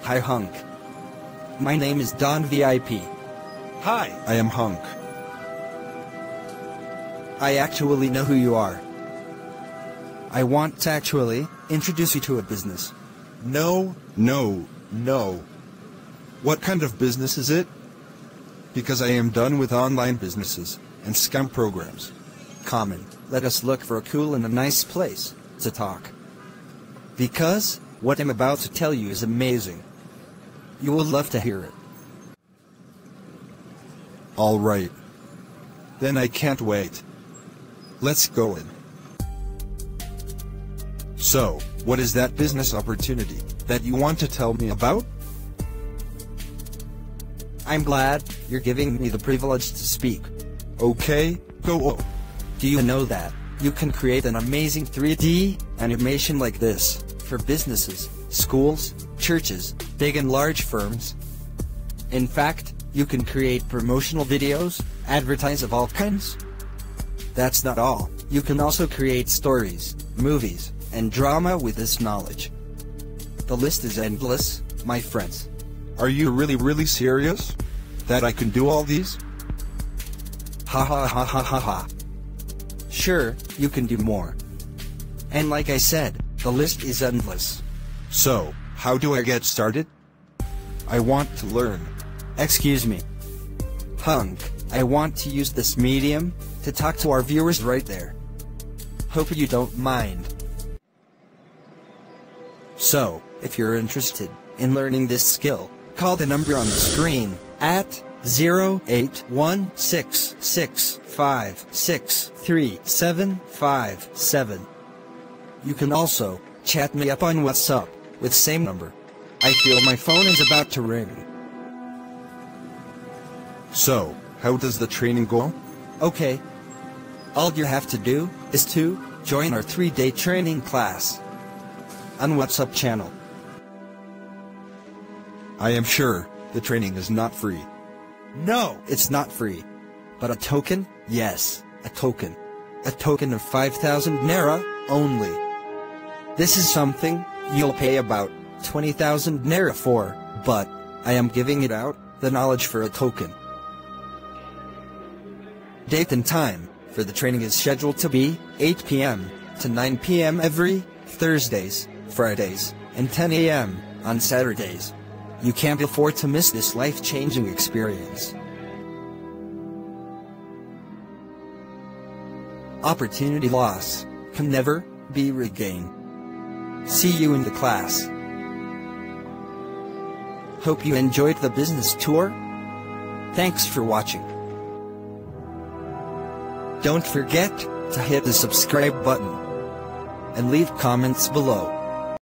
Hi Hunk. My name is Don VIP. Hi, I am Hunk. I actually know who you are. I want to actually introduce you to a business. No. What kind of business is it? Because I am done with online businesses and scam programs. Common, let us look for a cool and a nice place to talk. Because what I'm about to tell you is amazing. You will love to hear it. All right. Then I can't wait. Let's go in. So, what is that business opportunity that you want to tell me about? I'm glad you're giving me the privilege to speak. Okay, go. Do you know that you can create an amazing 3D animation like this for businesses, schools, churches, big and large firms? In fact, you can create promotional videos, advertise of all kinds. That's not all. You can also create stories, movies, and drama with this knowledge. The list is endless, my friends. Are you really serious? That I can do all these? Ha ha ha ha ha ha. Sure, you can do more. And like I said, the list is endless. So, how do I get started? I want to learn. Excuse me. Hunk, I want to use this medium to talk to our viewers right there. Hope you don't mind. So, if you're interested in learning this skill, call the number on the screen at 081665633757. You can also chat me up on WhatsApp with same number. I feel my phone is about to ring. So, how does the training go? Okay. All you have to do is to join our 3-day training class on WhatsApp channel. I am sure the training is not free. No, it's not free. But a token? Yes, a token. A token of 5,000 Naira only. This is something you'll pay about 20,000 Naira for, but I am giving it out, the knowledge for a token. Date and time for the training is scheduled to be 8 p.m. to 9 p.m. every Thursdays, Fridays, and 10 a.m. on Saturdays. You can't afford to miss this life-changing experience. Opportunity loss can never be regained. See you in the class. Hope you enjoyed the business tour. Thanks for watching. Don't forget to hit the subscribe button and leave comments below.